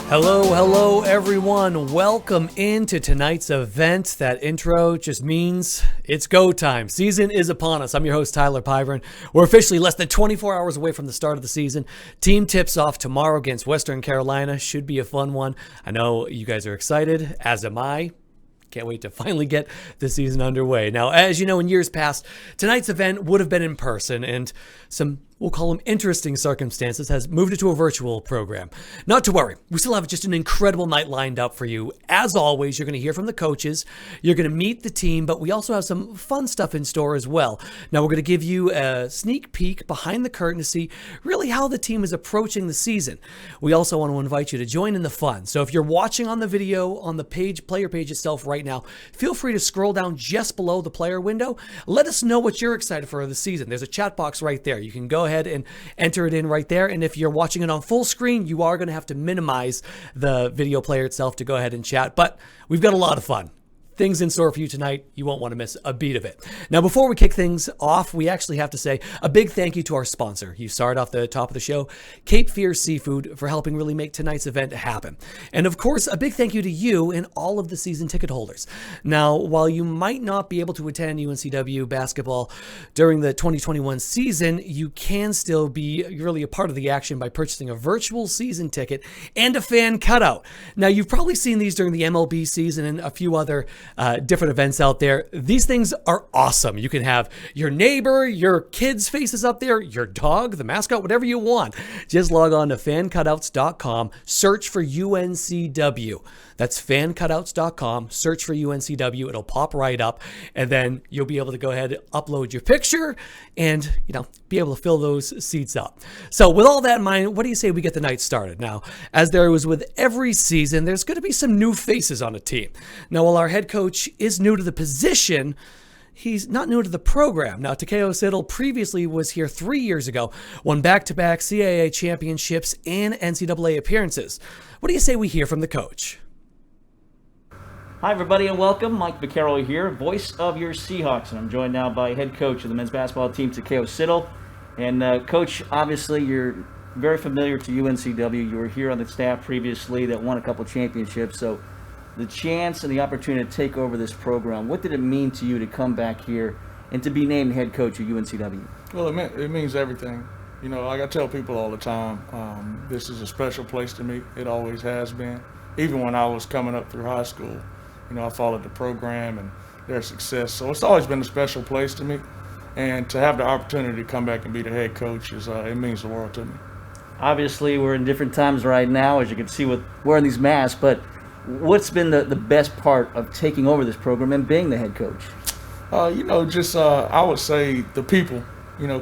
Hello, everyone. Welcome into tonight's event. That intro just means it's go time. Season is upon us. I'm your host, Tyler Pyburn. We're officially less than 24 hours away from the start of the season. Team tips off tomorrow against Western Carolina. Should be a fun one. I know you guys are excited, as am I. Can't wait to finally get the season underway. Now, as you know, in years past, tonight's event would have been in person, and some, we'll call them interesting circumstances, has moved it to a virtual program. Not to worry, we still have just an incredible night lined up for you. As always, you're going to hear from the coaches, you're going to meet the team, but we also have some fun stuff in store as well. Now, we're going to give you a sneak peek behind the curtain to see really how the team is approaching the season. We also want to invite you to join in the fun. So if you're watching on the video on the page, player page itself right now, feel free to scroll down just below the player window. Let us know what you're excited for the season. There's a chat box right there. You can go ahead and enter it in right there. And if you're watching it on full screen, you are going to have to minimize the video player itself to go ahead and chat. But we've got a lot of fun. Things in store for you tonight. You won't want to miss a beat of it. Now, before we kick things off, we actually have to say a big thank you to our sponsor. You saw it off the top of the show, Cape Fear Seafood, for helping really make tonight's event happen. And of course, a big thank you to you and all of the season ticket holders. Now, while you might not be able to attend UNCW basketball during the 2021 season, you can still be really a part of the action by purchasing a virtual season ticket and a fan cutout. Now, you've probably seen these during the MLB season and a few other different events out there. These things are awesome. You can have your neighbor, your kids' faces up there, your dog, the mascot, whatever you want. Just log on to fancutouts.com, search for UNCW. That's fancutouts.com, search for UNCW. It'll pop right up, and then you'll be able to go ahead and upload your picture and, be able to fill those seats up. So with all that in mind, what do you say we get the night started? Now, as there was with every season, there's going to be some new faces on a team. Now, while our head coach is new to the position, he's not new to the program. Now, Takeo Siddle previously was here 3 years ago, won back-to-back CAA championships and NCAA appearances. What do you say we hear from the coach? Hi, everybody, and welcome. Mike Vaccaro here, voice of your Seahawks, and I'm joined now by head coach of the men's basketball team, Takeo Siddle. And Coach, obviously, you're very familiar to UNCW. You were here on the staff previously that won a couple championships. So the chance and the opportunity to take over this program, what did it mean to you to come back here and to be named head coach of UNCW? Well, it means everything. Like I tell people all the time, this is a special place to me. It always has been. Even when I was coming up through high school, I followed the program and their success. So it's always been a special place to me. And to have the opportunity to come back and be the head coach, it means the world to me. Obviously, we're in different times right now, as you can see with wearing these masks, but what's been the best part of taking over this program and being the head coach? I would say the people,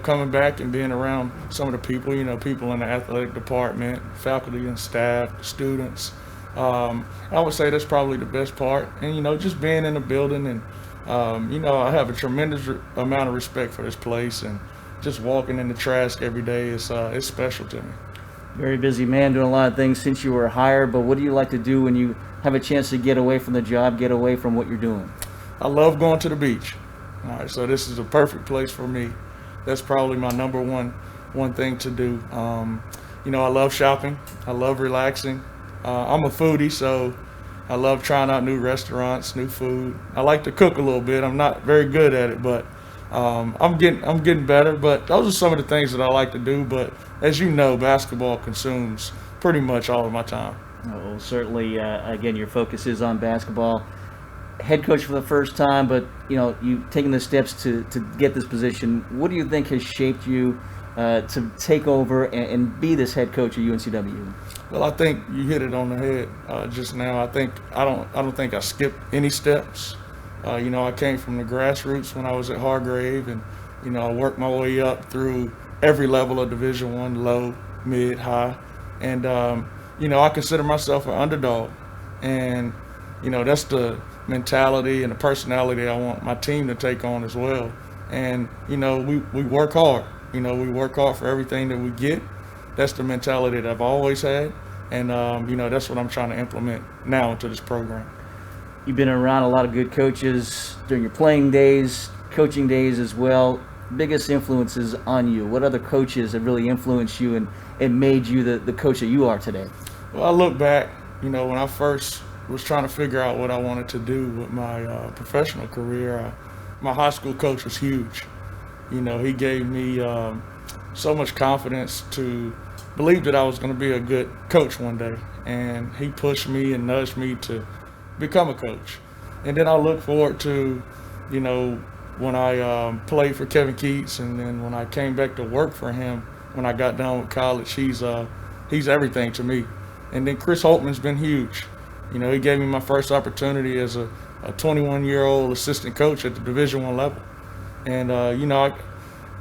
coming back and being around some of the people, people in the athletic department, faculty and staff, students. I would say that's probably the best part. And, just being in the building and, I have a tremendous amount of respect for this place, and just walking in the Trask every day is it's special to me. Very busy man, doing a lot of things since you were hired, but what do you like to do when you have a chance to get away from the job, get away from what you're doing? I love going to the beach. All right, so this is a perfect place for me. That's probably my number one thing to do. I love shopping. I love relaxing. I'm a foodie, so I love trying out new restaurants, new food. I like to cook a little bit. I'm not very good at it, but I'm getting better. But those are some of the things that I like to do. But as you know, basketball consumes pretty much all of my time. Well, certainly, again, your focus is on basketball. Head coach for the first time, but you've taken the steps to get this position. What do you think has shaped you to take over and be this head coach of UNCW? Well, I think you hit it on the head just now. I don't think I skipped any steps. I came from the grassroots when I was at Hargrave, and I worked my way up through every level of Division I, low, mid, high, and I consider myself an underdog, and that's the mentality and the personality I want my team to take on as well. And we work hard. We work hard for everything that we get. That's the mentality that I've always had. And, that's what I'm trying to implement now into this program. You've been around a lot of good coaches during your playing days, coaching days as well. Biggest influences on you? What other coaches have really influenced you and made you the coach that you are today? Well, I look back, when I first was trying to figure out what I wanted to do with my professional career, my high school coach was huge. He gave me so much confidence to believe that I was going to be a good coach one day. And he pushed me and nudged me to become a coach. And then I look forward to, when I played for Kevin Keats, and then when I came back to work for him, when I got done with college, he's everything to me. And then Chris Holtman's been huge. He gave me my first opportunity as a 21-year-old assistant coach at the Division I level. And,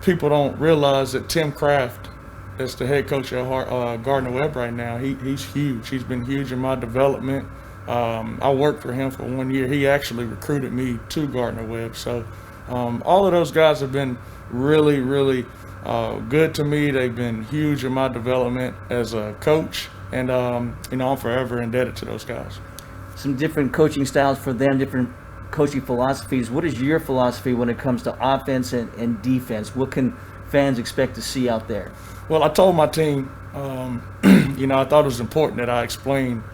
people don't realize that Tim Kraft, that's the head coach at Gardner-Webb right now, he's huge. He's been huge in my development. I worked for him for 1 year. He actually recruited me to Gardner-Webb. So all of those guys have been really, really good to me. They've been huge in my development as a coach. And, I'm forever indebted to those guys. Some different coaching styles for them, different coaching philosophies. What is your philosophy when it comes to offense and defense? What can fans expect to see out there? Well, I told my team, I thought it was important that I explain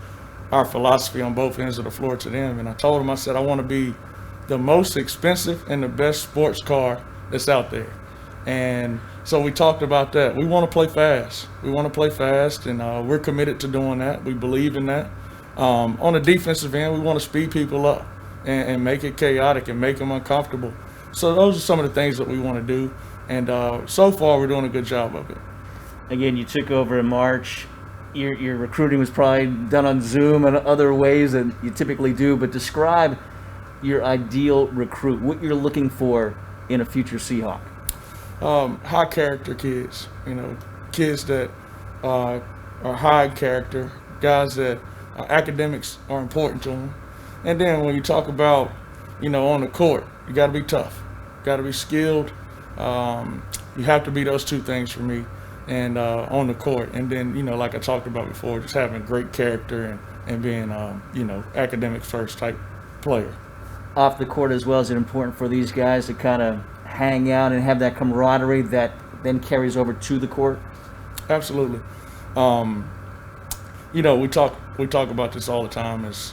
our philosophy on both ends of the floor to them. And I told them, I said, I want to be the most expensive and the best sports car that's out there. And so we talked about that. We want to play fast. And we're committed to doing that. We believe in that. On the defensive end, we want to speed people up and make it chaotic and make them uncomfortable. So those are some of the things that we want to do. And so far, we're doing a good job of it. Again, you took over in March. Your recruiting was probably done on Zoom and other ways than you typically do. But describe your ideal recruit, what you're looking for in a future Seahawk. High character kids, kids that are high character, guys that academics are important to them. And then when you talk about, on the court, you got to be tough, got to be skilled. You have to be those two things for me, and on the court. And then, like I talked about before, just having great character and being, academic first type player. Off the court as well, is it important for these guys to kind of hang out and have that camaraderie that then carries over to the court? Absolutely. We talk about this all the time as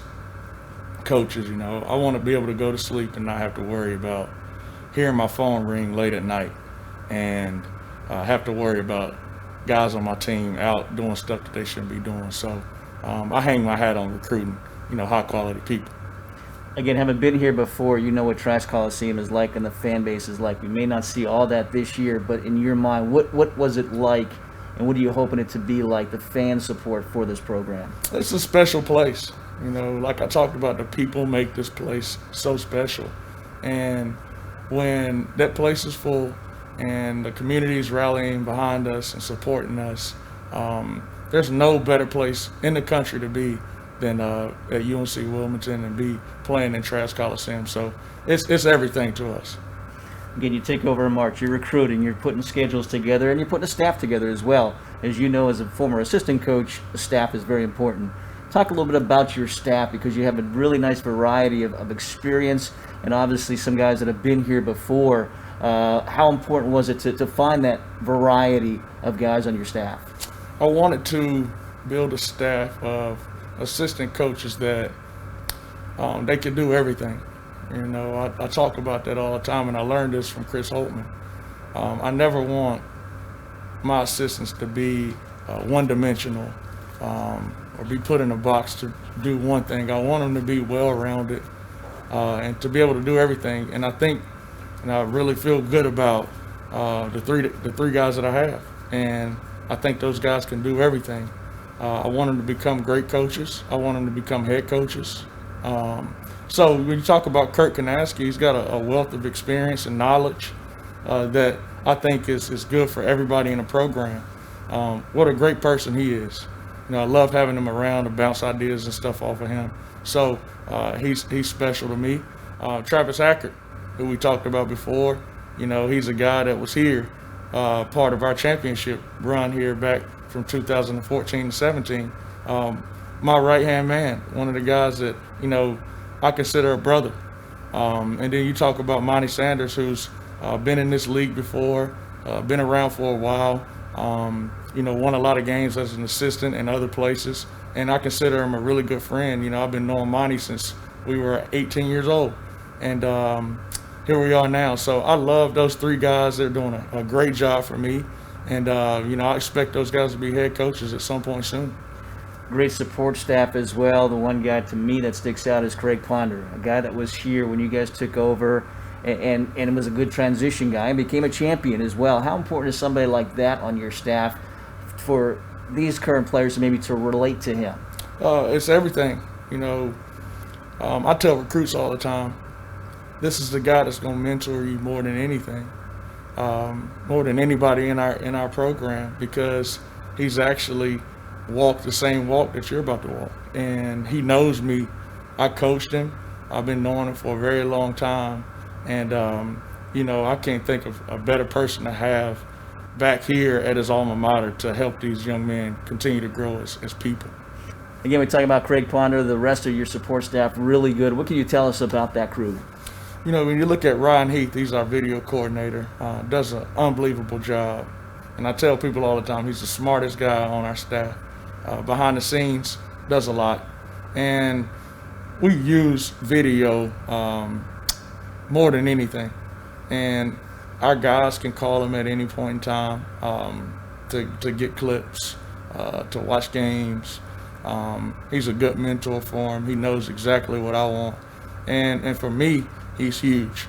coaches. I want to be able to go to sleep and not have to worry about hearing my phone ring late at night and have to worry about guys on my team out doing stuff that they shouldn't be doing. So I hang my hat on recruiting, high quality people. Again, having been here before, you know what Trash Coliseum is like and the fan base is like. We may not see all that this year, but in your mind, what was it like, and what are you hoping it to be like, the fan support for this program? It's a special place. Like I talked about, the people make this place so special. And when that place is full and the community is rallying behind us and supporting us, there's no better place in the country to be than at UNC Wilmington and be playing in Trash Coliseum. So it's everything to us. Again, you take over in March, you're recruiting, you're putting schedules together, and you're putting a staff together as well. As you know, as a former assistant coach, the staff is very important. Talk a little bit about your staff, because you have a really nice variety of experience, and obviously some guys that have been here before. How important was it to find that variety of guys on your staff? I wanted to build a staff of assistant coaches that they could do everything. I talk about that all the time, and I learned this from Chris Holtman. I never want my assistants to be one-dimensional or be put in a box to do one thing. I want them to be well-rounded and to be able to do everything. And I think, and I really feel good about the three guys that I have. And I think those guys can do everything. I want them to become great coaches. I want them to become head coaches. So when you talk about Kurt Kanaski, he's got a wealth of experience and knowledge that I think is good for everybody in the program. What a great person he is. I love having him around to bounce ideas and stuff off of him. So he's special to me. Travis Hackett, who we talked about before, he's a guy that was here, part of our championship run here back from 2014 to 17. My right-hand man, one of the guys that, I consider a brother. And then you talk about Monty Sanders, who's been in this league before, been around for a while, won a lot of games as an assistant in other places. and I consider him a really good friend. You know, I've been knowing Monty since we were 18 years old, and here we are now. So I love those three guys. They're doing a great job for me, and you know, I expect those guys to be head coaches at some point soon. Great support staff as well. The one guy to me that sticks out is Craig Ponder, a guy that was here when you guys took over, and was a good transition guy and became a champion as well. How important is somebody like that on your staff for these current players maybe to relate to him? It's everything. You know, I tell recruits all the time, this is the guy that's going to mentor you more than anything, more than anybody in our program, because he's actually walked the same walk that you're about to walk, and he knows me. I coached him. I've been knowing him for a very long time, and you know, I can't think of a better person to have back here at his alma mater to help these young men continue to grow as people. Again, we're talking about Craig Ponder. The rest of your support staff, really good. What can you tell us about that crew? You know, when you look at Ryan Heath, he's our video coordinator, does an unbelievable job. And I tell people all the time, he's the smartest guy on our staff. Behind the scenes, does a lot. And we use video more than anything. And our guys can call him at any point in time to get clips, to watch games. He's a good mentor for him. He knows exactly what I want. And for me, he's huge.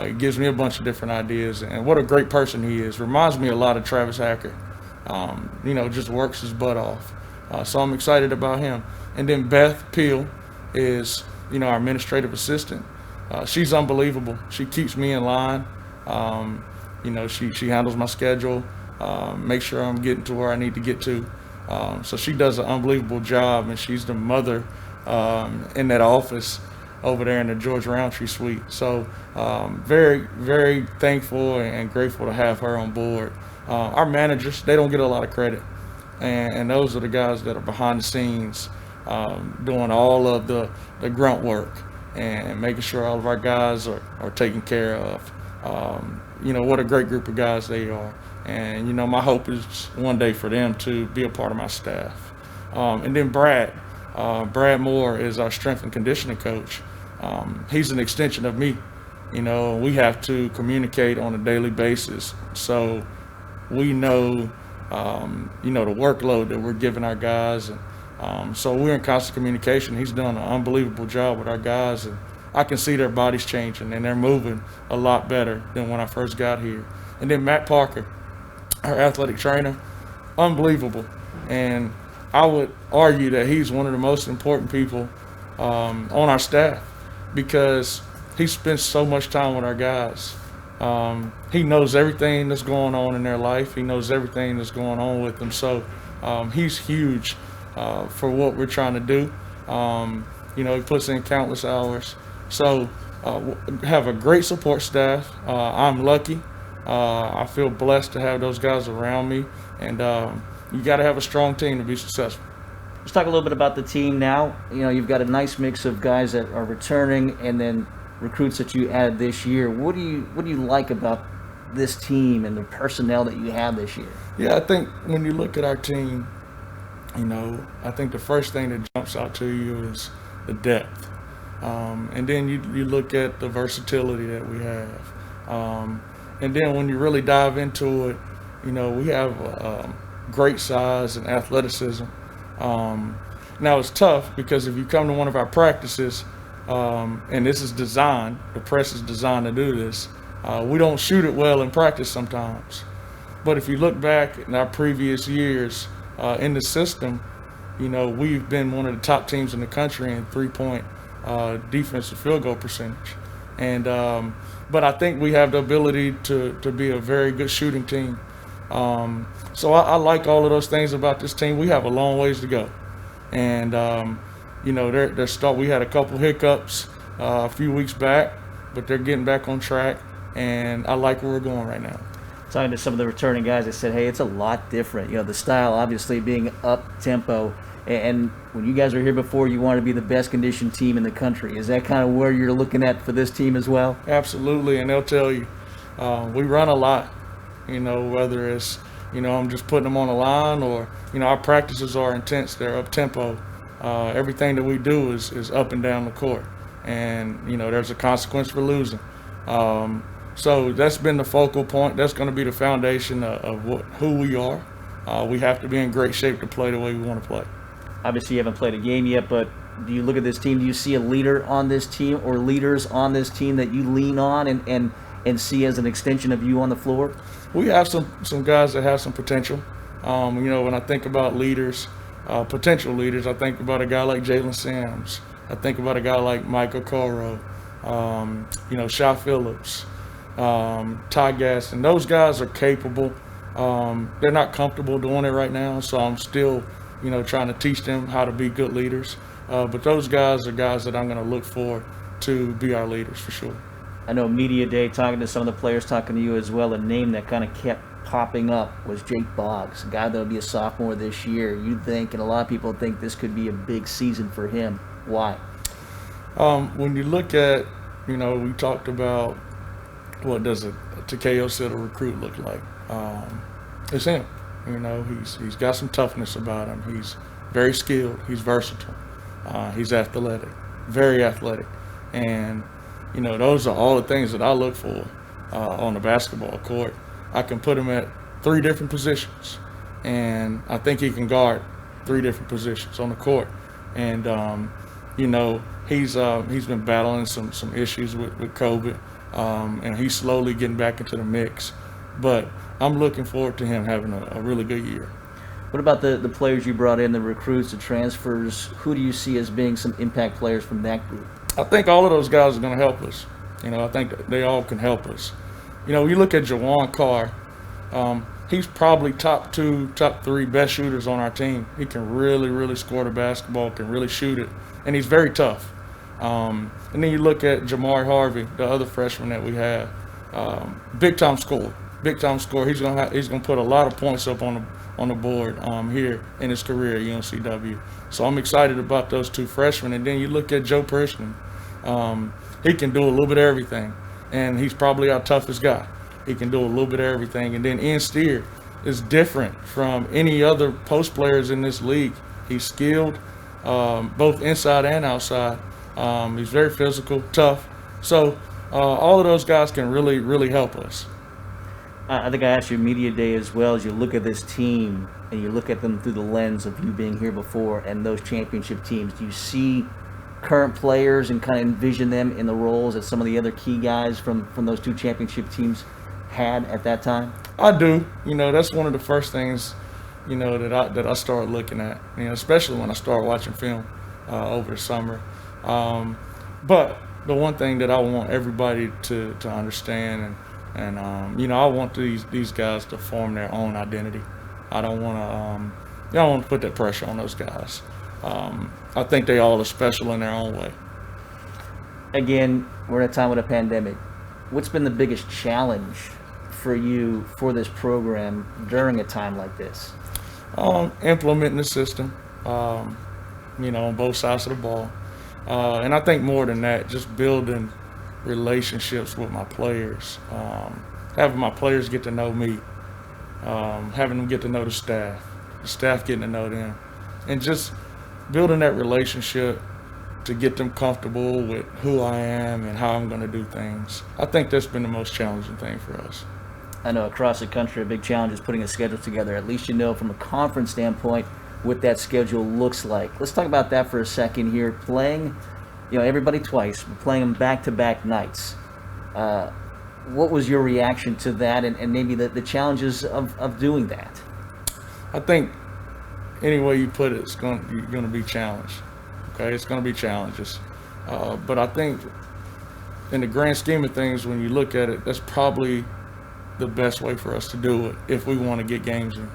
He gives me a bunch of different ideas. And what a great person he is. Reminds me a lot of Travis Hacker. You know, just works his butt off. So I'm excited about him. And then Beth Peel is, you know, our administrative assistant. She's unbelievable. She keeps me in line. You know, she handles my schedule, makes sure I'm getting to where I need to get to. So she does an unbelievable job, and she's the mother in that office over there in the George Roundtree suite. So very, very thankful and grateful to have her on board. Our managers, they don't get a lot of credit. And those are the guys that are behind the scenes doing all of the grunt work and making sure all of our guys are taken care of. You know, what a great group of guys they are. And, you know, my hope is one day for them to be a part of my staff. And then Brad Moore is our strength and conditioning coach. He's an extension of me. You know, we have to communicate on a daily basis. So we know, you know, the workload that we're giving our guys. And so we're in constant communication. He's done an unbelievable job with our guys. And I can see their bodies changing, and they're moving a lot better than when I first got here. And then Matt Parker, our athletic trainer, unbelievable. And I would argue that he's one of the most important people on our staff, because he spends so much time with our guys. He knows everything that's going on in their life. He knows everything that's going on with them. So he's huge for what we're trying to do. You know, he puts in countless hours. So have a great support staff. I'm lucky. I feel blessed to have those guys around me. And you got to have a strong team to be successful. Let's talk a little bit about the team now. You know, you've got a nice mix of guys that are returning and then recruits that you added this year. What do you like about this team and the personnel that you have this year? Yeah, I think when you look at our team, you know, I think the first thing that jumps out to you is the depth. And then you look at the versatility that we have. And then when you really dive into it, you know, we have great size and athleticism. Now it's tough because if you come to one of our practices, and this is designed, the press is designed to do this, we don't shoot it well in practice sometimes. But if you look back in our previous years in the system, you know, we've been one of the top teams in the country in three-point defensive field goal percentage. And but I think we have the ability to be a very good shooting team. So I like all of those things about this team. We have a long ways to go. And, you know, we had a couple hiccups a few weeks back, but they're getting back on track. And I like where we're going right now. Talking to some of the returning guys, they said, hey, it's a lot different. You know, the style obviously being up-tempo. And when you guys were here before, you wanted to be the best conditioned team in the country. Is that kind of where you're looking at for this team as well? Absolutely, and they'll tell you. We run a lot, you know, whether it's I'm just putting them on the line, or, our practices are intense. They're up-tempo. Everything that we do is up and down the court. And, there's a consequence for losing. So that's been the focal point. That's going to be the foundation of who we are. We have to be in great shape to play the way we want to play. Obviously, you haven't played a game yet, but do you look at this team? Do you see a leader on this team or leaders on this team that you lean on and see as an extension of you on the floor? We have some guys that have some potential. When I think about leaders, potential leaders, I think about a guy like Jalen Sims. I think about a guy like Michael Coro, Sha Phillips, Ty Gaston. Those guys are capable. They're not comfortable doing it right now, so I'm still, trying to teach them how to be good leaders. But those guys are guys that I'm going to look for to be our leaders for sure. I know media day, talking to some of the players, talking to you as well, a name that kind of kept popping up was Jake Boggs, a guy that will be a sophomore this year. You think, and a lot of people think, this could be a big season for him. Why? When you look at, we talked about what does a Takeo Siddle recruit look like. It's him. He's got some toughness about him. He's very skilled. He's versatile. He's athletic, very athletic. And, those are all the things that I look for on the basketball court. I can put him at 3 different positions, and I think he can guard 3 different positions on the court. And, he's been battling some issues with COVID, and he's slowly getting back into the mix. But I'm looking forward to him having a really good year. What about the players you brought in, the recruits, the transfers? Who do you see as being some impact players from that group? I think all of those guys are going to help us. I think they all can help us. You look at Jawan Carr, he's probably top 2, top 3 best shooters on our team. He can really, really score the basketball, can really shoot it, and he's very tough. And then you look at Jamari Harvey, the other freshman that we have, big time scorer. He's gonna put a lot of points up on the board here in his career at UNCW. So I'm excited about those 2 freshmen. And then you look at Joe Prishman. He can do a little bit of everything, and he's probably our toughest guy. He can do a little bit of everything. And then Ian Steer is different from any other post players in this league. He's skilled, both inside and outside. He's very physical, tough. So all of those guys can really, really help us. I think I asked you media day as well, as you look at this team and you look at them through the lens of you being here before and those championship teams. Do you see current players and kind of envision them in the roles that some of the other key guys from those 2 championship teams had at that time? I do. That's one of the first things, that I started looking at, especially when I started watching film over the summer. But the one thing that I want everybody to understand, and I want these guys to form their own identity. I don't want to put that pressure on those guys. I think they all are special in their own way. Again, we're at a time with a pandemic. What's been the biggest challenge for you for this program during a time like this? Implementing the system, on both sides of the ball. And I think more than that, just building relationships with my players, having my players get to know me, having them get to know the staff getting to know them, and just building that relationship to get them comfortable with who I am and how I'm going to do things. I think that's been the most challenging thing for us. I know across the country a big challenge is putting a schedule together. At least from a conference standpoint what that schedule looks like. Let's talk about that for a second here. Playing everybody twice, but playing them back-to-back nights. What was your reaction to that and maybe the challenges of doing that? I think any way you put it, you're going to be challenged. Okay, it's going to be challenges. But I think in the grand scheme of things, when you look at it, that's probably the best way for us to do it if we want to get games in.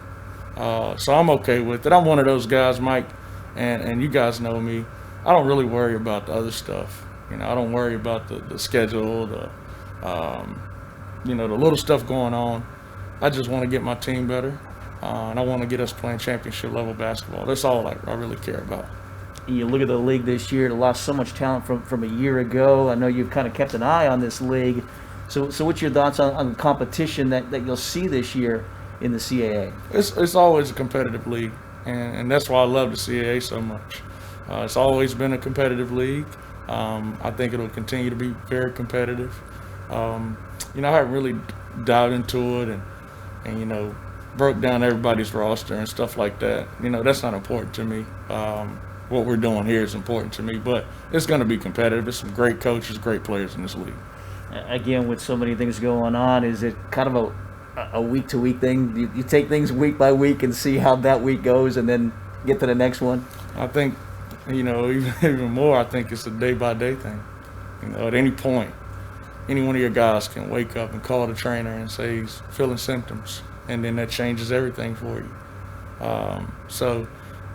So I'm okay with it. I'm one of those guys, Mike, and you guys know me. I don't really worry about the other stuff. I don't worry about the schedule, the little stuff going on. I just want to get my team better, and I want to get us playing championship level basketball. That's all I really care about. You look at the league this year, it lost so much talent from a year ago. I know you've kind of kept an eye on this league. So what's your thoughts on the competition that you'll see this year? in the CAA? It's always a competitive league, and that's why I love the CAA so much. It's always been a competitive league. I think it'll continue to be very competitive. I haven't really dived into it and broke down everybody's roster and stuff like that. That's not important to me. What we're doing here is important to me, but it's going to be competitive. There's some great coaches, great players in this league. Again, with so many things going on, is it kind of a week-to-week thing? You take things week by week and see how that week goes and then get to the next one? I think, even more, I think it's a day-by-day thing. At any point, any one of your guys can wake up and call the trainer and say he's feeling symptoms, and then that changes everything for you. So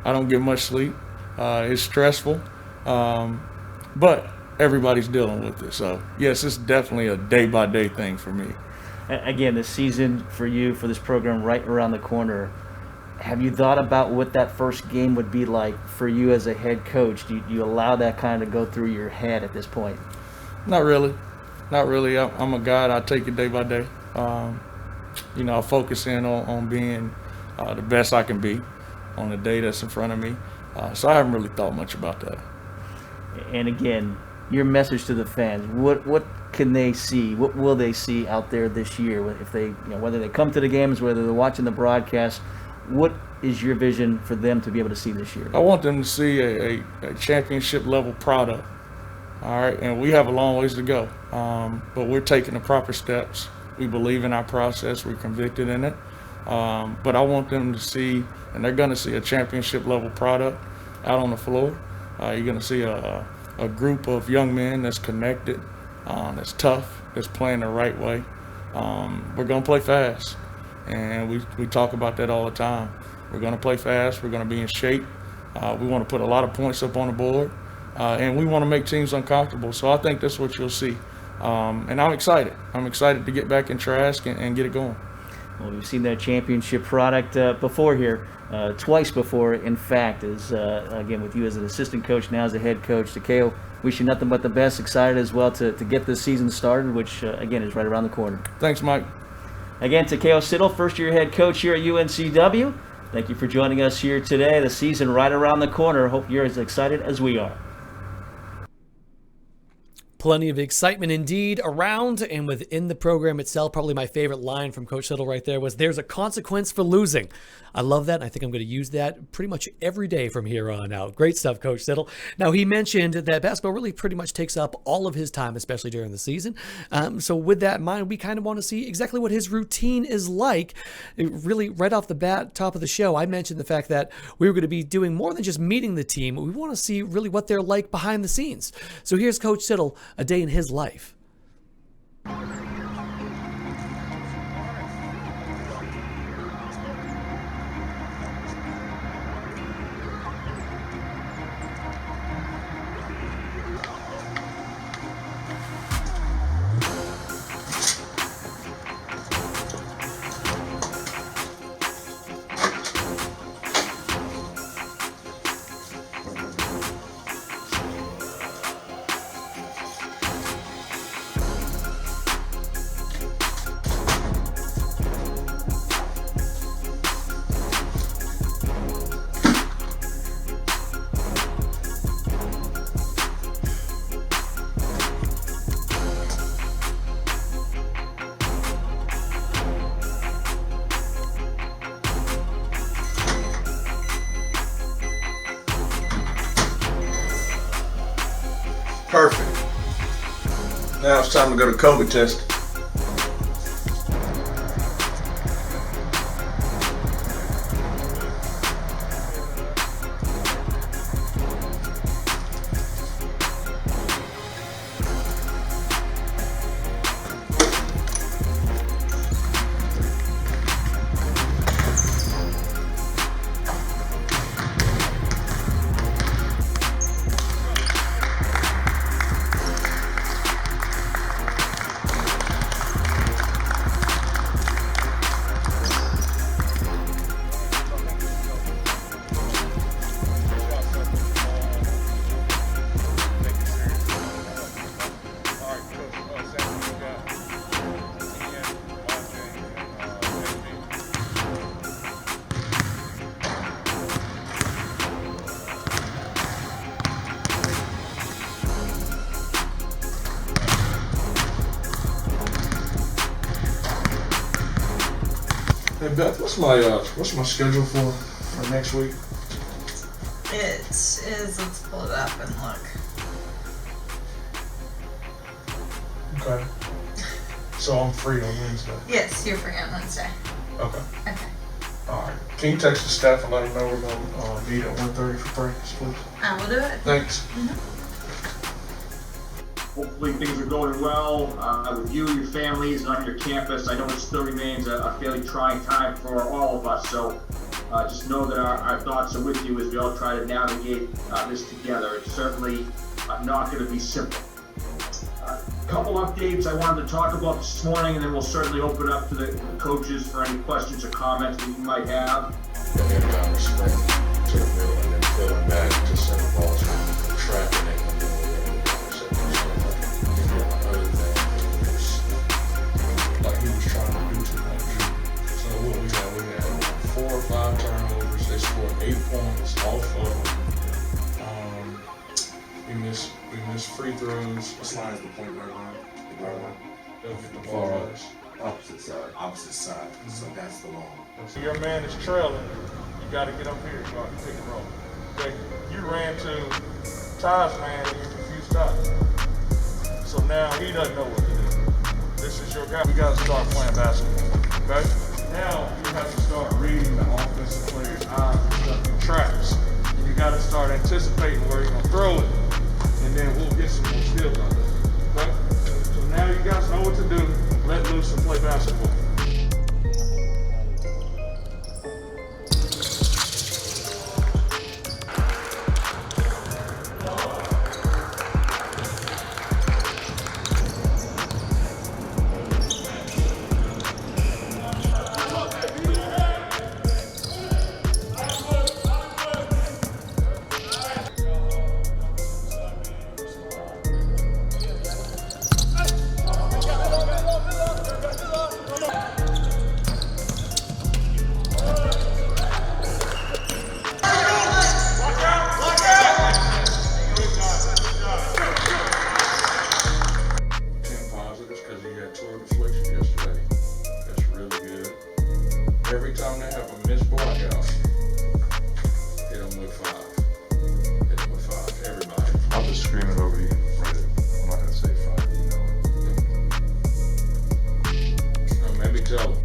I don't get much sleep. It's stressful, but everybody's dealing with it. So, yes, it's definitely a day-by-day thing for me. Again, the season for you, for this program, right around the corner. Have you thought about what that first game would be like for you as a head coach? Do you allow that kind of go through your head at this point? Not really. I'm a guy. I take it day by day. I focus in on being the best I can be on the day that's in front of me. So I haven't really thought much about that. And again, your message to the fans, what can they see? What will they see out there this year? If they, whether they come to the games, whether they're watching the broadcast, what is your vision for them to be able to see this year? I want them to see a championship level product. All right, and we have a long ways to go, but we're taking the proper steps. We believe in our process. We're convicted in it. But I want them to see, and they're going to see a championship level product out on the floor. You're going to see a group of young men that's connected, that's tough, that's playing the right way. We're going to play fast, and we talk about that all the time. We're going to play fast. We're going to be in shape. We want to put a lot of points up on the board, and we want to make teams uncomfortable. So I think that's what you'll see. And I'm excited. I'm excited to get back in Trask and get it going. Well, we've seen that championship product before here, twice before, in fact, again, with you as an assistant coach, now as a head coach. Takeo, wish you nothing but the best. Excited as well to get this season started, which, again, is right around the corner. Thanks, Mike. Again, Takeo Siddle, first-year head coach here at UNCW. Thank you for joining us here today. The season right around the corner. Hope you're as excited as we are. Plenty of excitement indeed around and within the program itself. Probably my favorite line from Coach Siddle right there was, "There's a consequence for losing." I love that, and I think I'm going to use that pretty much every day from here on out. Great stuff, Coach Siddle. Now, he mentioned that basketball really pretty much takes up all of his time, especially during the season. So with that in mind, we kind of want to see exactly what his routine is like. Really, right off the bat, top of the show, I mentioned the fact that we were going to be doing more than just meeting the team. We want to see really what they're like behind the scenes. So here's Coach Siddle, a day in his life. Perfect. Now it's time to go to COVID test. Hey Beth, what's my schedule for next week? It is, let's pull it up and look. Okay. So I'm free on Wednesday. Yes, you're free on Wednesday. Okay. Okay. All right. Can you text the staff and let them know we're going to meet at 1:30 for practice, please? I will do it. Thanks. Hopefully things are going well with you, your families, and on your campus. I know it still remains a fairly trying time for all of us, so just know that our thoughts are with you as we all try to navigate this together. It's certainly not going to be simple. A couple updates I wanted to talk about this morning, and then we'll certainly open up to the coaches for any questions or comments that you might have. Inbound spring to the middle and then filling back to center balls from tracking it and then other thing like he was trying to do tonight. So what we had 4 or 5 turnovers. They scored 8 points off of them. We missed free throws. What line is the point guard line? The guard line? They'll get the ball rush. Opposite side. So that's the long. So your man is trailing. You got to get up here so I can take a roll. Okay. You ran to Ty's man and you refused Ty. So now he doesn't know what to do. This is your guy. We got to start playing basketball. Okay? Now you have to start reading the offensive player's eyes and stuff in traps. And you got to start anticipating where you're going to throw it. And then we'll get some more steals on this. Okay? So now you guys know what to do. Let loose and play basketball. Every time they have a missed blackout, hit them with 5. Hit them with 5. Everybody. I'll just scream it over you. Right. I'm not gonna say 5. You know it. Maybe tell them.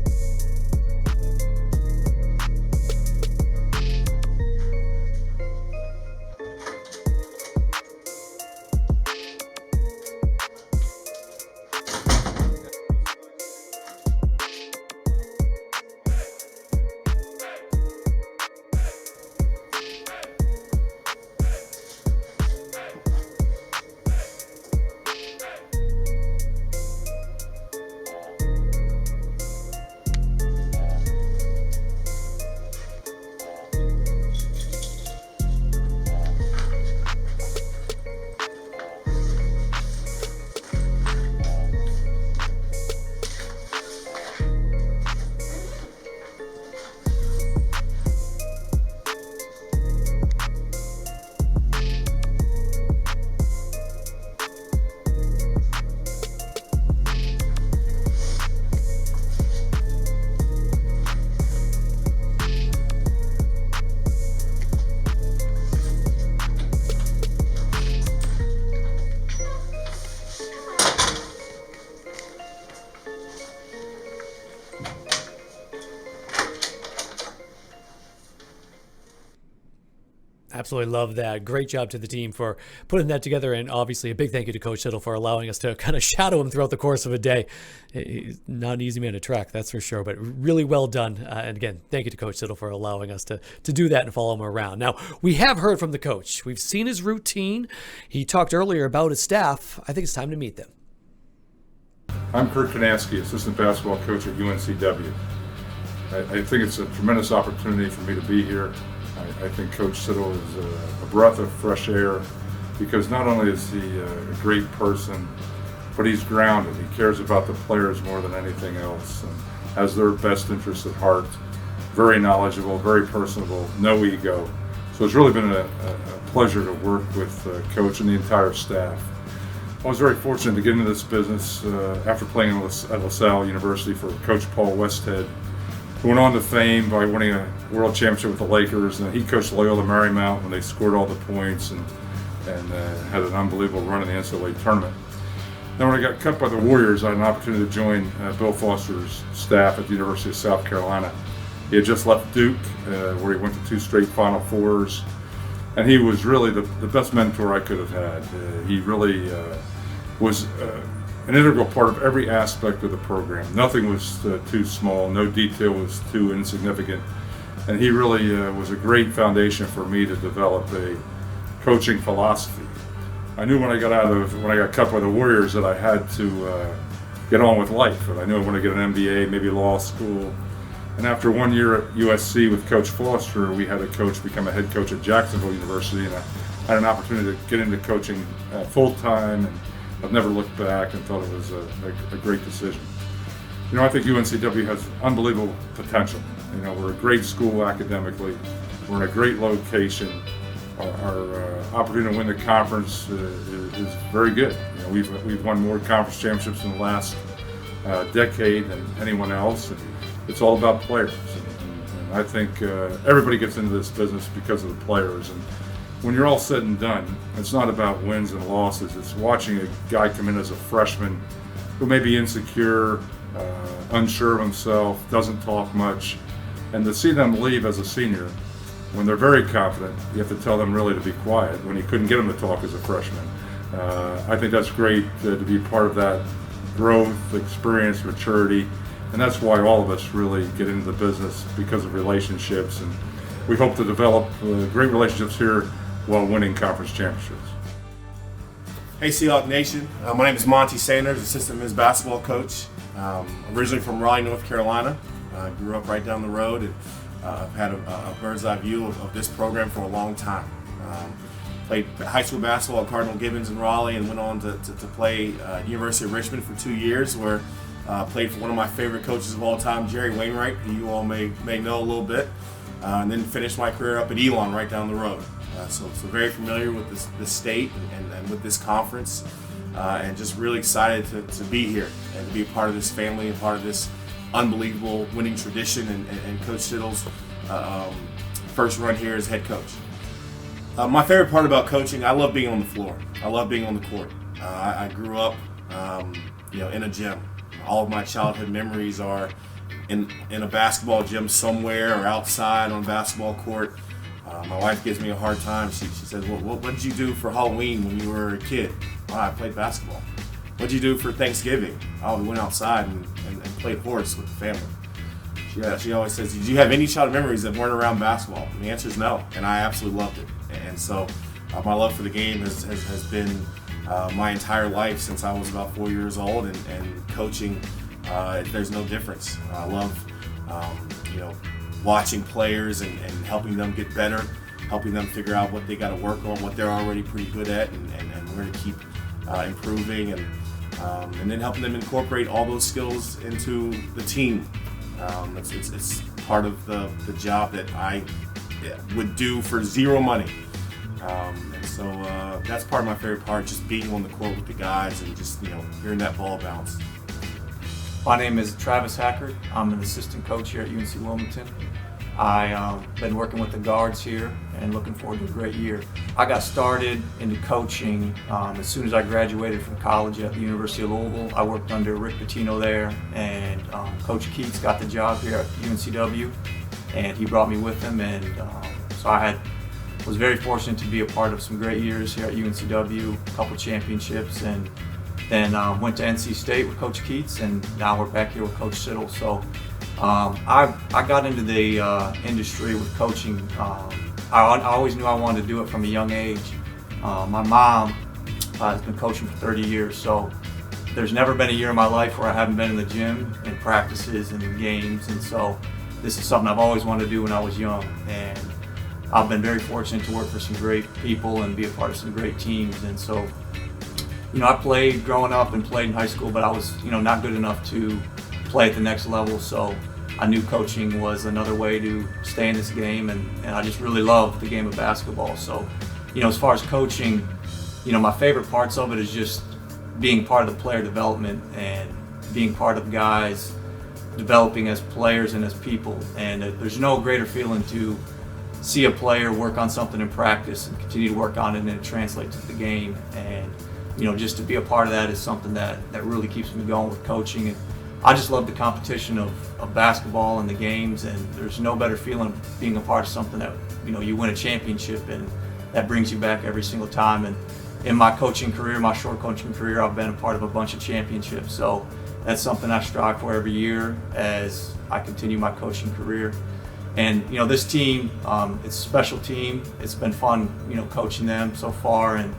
Absolutely love that. Great job to the team for putting that together, and obviously a big thank you to Coach Siddle for allowing us to kind of shadow him throughout the course of a day. He's not an easy man to track, that's for sure, but really well done. And again, thank you to Coach Siddle for allowing us to do that and follow him around. Now, we have heard from the coach. We've seen his routine. He talked earlier about his staff. I think it's time to meet them. I'm Kurt Kanansky, assistant basketball coach at UNCW. I think it's a tremendous opportunity for me to be here. I think Coach Siddle is a breath of fresh air because not only is he a great person, but he's grounded. He cares about the players more than anything else and has their best interests at heart. Very knowledgeable, very personable, no ego. So it's really been a pleasure to work with Coach and the entire staff. I was very fortunate to get into this business after playing at LaSalle University for Coach Paul Westhead. who went on to fame by winning a world championship with the Lakers. And he coached Loyola Marymount when they scored all the points and had an unbelievable run in the NCAA tournament. Then when I got cut by the Warriors, I had an opportunity to join Bill Foster's staff at the University of South Carolina. He had just left Duke, where he went to 2 straight Final Fours. And he was really the best mentor I could have had. He really was an integral part of every aspect of the program. Nothing was too small, no detail was too insignificant. And he really was a great foundation for me to develop a coaching philosophy. I knew when I got cut by the Warriors that I had to get on with life. And I knew I wanted to get an MBA, maybe law school. And after 1 year at USC with Coach Foster, we had a coach become a head coach at Jacksonville University, and I had an opportunity to get into coaching full time, and I've never looked back and thought it was a great decision. You know, I think UNCW has unbelievable potential. You know, we're a great school academically, we're in a great location. Our opportunity to win the conference is very good. You know, we've won more conference championships in the last decade than anyone else. And it's all about players, and I think everybody gets into this business because of the players. And when you're all said and done, it's not about wins and losses. It's watching a guy come in as a freshman who may be insecure, unsure of himself, doesn't talk much, and to see them leave as a senior when they're very confident. You have to tell them really to be quiet when you couldn't get them to talk as a freshman. I think that's great to be part of that growth, experience, maturity. And that's why all of us really get into the business, because of relationships. And we hope to develop great relationships here while winning conference championships. Hey Seahawk Nation, my name is Monty Sanders, assistant men's basketball coach. Originally from Raleigh, North Carolina. I grew up right down the road, and I've had a bird's eye view of this program for a long time. Played high school basketball at Cardinal Gibbons in Raleigh, and went on to play University of Richmond for 2 years, where played for one of my favorite coaches of all time, Jerry Wainwright, who you all may know a little bit, and then finished my career up at Elon right down the road. So very familiar with this state and with this conference, and just really excited to be here and to be a part of this family and part of this unbelievable winning tradition and Coach Siddle's first run here as head coach. My favorite part about coaching, I love being on the floor. I love being on the court. I grew up in a gym. All of my childhood memories are in a basketball gym somewhere or outside on a basketball court. My wife gives me a hard time. She says, well, what did you do for Halloween when you were a kid? Well, I played basketball. What did you do for Thanksgiving? Oh, we went outside and played horse with the family. She always says, did you have any childhood memories that weren't around basketball? And the answer is no, and I absolutely loved it. And so my love for the game has been my entire life since I was about 4 years old, and coaching, there's no difference. I love watching players and helping them get better, helping them figure out what they got to work on, what they're already pretty good at, and where to keep improving, and then helping them incorporate all those skills into the team. It's part of the job that I would do for zero money. And so that's part of my favorite part, just being on the court with the guys and just hearing that ball bounce. My name is Travis Hackert. I'm an assistant coach here at UNC Wilmington. I've been working with the guards here and looking forward to a great year. I got started into coaching as soon as I graduated from college at the University of Louisville. I worked under Rick Pitino there, and Coach Keats got the job here at UNCW, and he brought me with him, and so I was very fortunate to be a part of some great years here at UNCW, a couple championships, and then went to NC State with Coach Keats, and now we're back here with Coach Siddle. So I got into the industry with coaching. I always knew I wanted to do it from a young age. My mom has been coaching for 30 years, so there's never been a year in my life where I haven't been in the gym and practices and games, and so this is something I've always wanted to do when I was young. And I've been very fortunate to work for some great people and be a part of some great teams. And so, I played growing up and played in high school, but I was, not good enough to play at the next level. So I knew coaching was another way to stay in this game, and I just really love the game of basketball. So, as far as coaching, my favorite parts of it is just being part of the player development and being part of guys developing as players and as people. And there's no greater feeling to see a player work on something in practice and continue to work on it and it translates to the game. And just to be a part of that is something that really keeps me going with coaching. And I just love the competition of basketball and the games, and there's no better feeling being a part of something that you win a championship, and that brings you back every single time. And in my coaching career, my short coaching career, I've been a part of a bunch of championships, so that's something I strive for every year as I continue my coaching career. And this team, it's a special team. It's been fun coaching them so far, and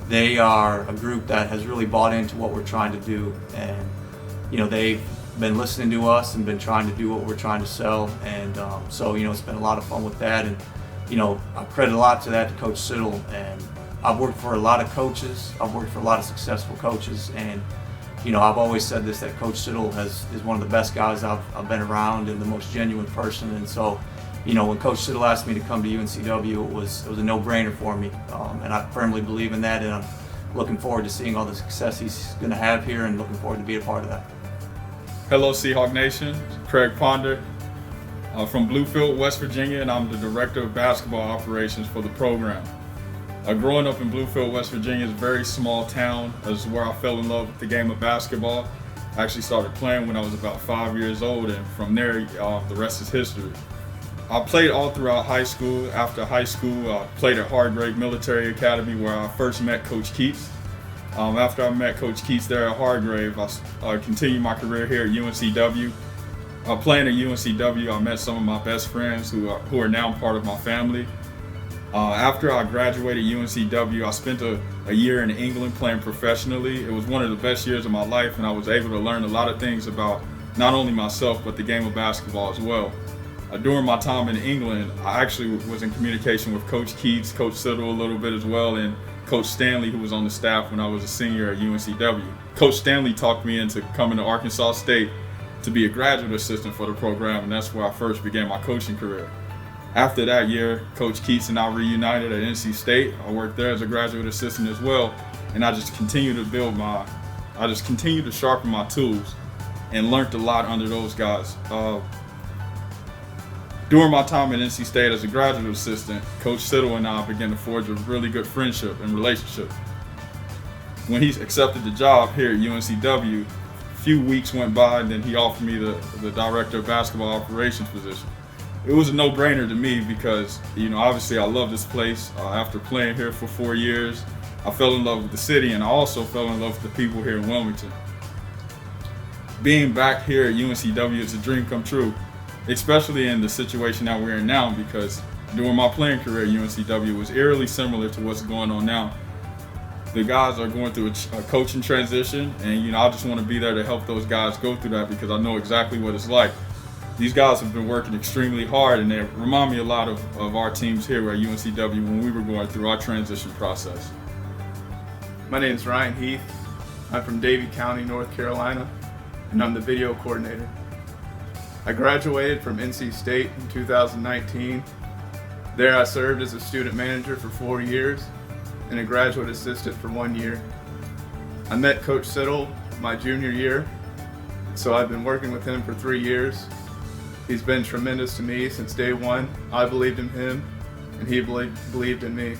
they are a group that has really bought into what we're trying to do. And they've been listening to us and been trying to do what we're trying to sell. And so it's been a lot of fun with that. And I credit a lot to that to Coach Siddle. And I've worked for a lot of coaches. I've worked for a lot of successful coaches. And I've always said this, that Coach Siddle is one of the best guys I've been around and the most genuine person. And so when Coach Siddle asked me to come to UNCW, it was a no-brainer for me. And I firmly believe in that. And I'm looking forward to seeing all the success he's going to have here and looking forward to be a part of that. Hello, Seahawk Nation. Craig Ponder from Bluefield, West Virginia, and I'm the Director of Basketball Operations for the program. Growing up in Bluefield, West Virginia is a very small town. This is where I fell in love with the game of basketball. I actually started playing when I was about 5 years old, and from there, the rest is history. I played all throughout high school. After high school, I played at Hargrave Military Academy, where I first met Coach Keats. After I met Coach Keats there at Hargrave, I continued my career here at UNCW. Playing at UNCW, I met some of my best friends who are now part of my family. After I graduated UNCW, I spent a year in England playing professionally. It was one of the best years of my life, and I was able to learn a lot of things about not only myself, but the game of basketball as well. During my time in England, I actually was in communication with Coach Keats, Coach Siddle a little bit as well, and Coach Stanley, who was on the staff when I was a senior at UNCW. Coach Stanley talked me into coming to Arkansas State to be a graduate assistant for the program, and that's where I first began my coaching career. After that year, Coach Keats and I reunited at NC State. I worked there as a graduate assistant as well, and I just continued to sharpen my tools and learned a lot under those guys. During my time at NC State as a graduate assistant, Coach Siddle and I began to forge a really good friendship and relationship. When he accepted the job here at UNCW, a few weeks went by and then he offered me the Director of Basketball Operations position. It was a no-brainer to me because, obviously I love this place. After playing here for 4 years, I fell in love with the city, and I also fell in love with the people here in Wilmington. Being back here at UNCW is a dream come true, especially in the situation that we're in now, because during my playing career at UNCW, it was eerily similar to what's going on now. The guys are going through a coaching transition, and I just want to be there to help those guys go through that because I know exactly what it's like. These guys have been working extremely hard, and they remind me a lot of our teams here at UNCW when we were going through our transition process. My name is Ryan Heath. I'm from Davie County, North Carolina, and I'm the video coordinator. I graduated from NC State in 2019. There I served as a student manager for 4 years and a graduate assistant for 1 year. I met Coach Siddle my junior year, so I've been working with him for 3 years. He's been tremendous to me since day one. I believed in him, and he believed in me.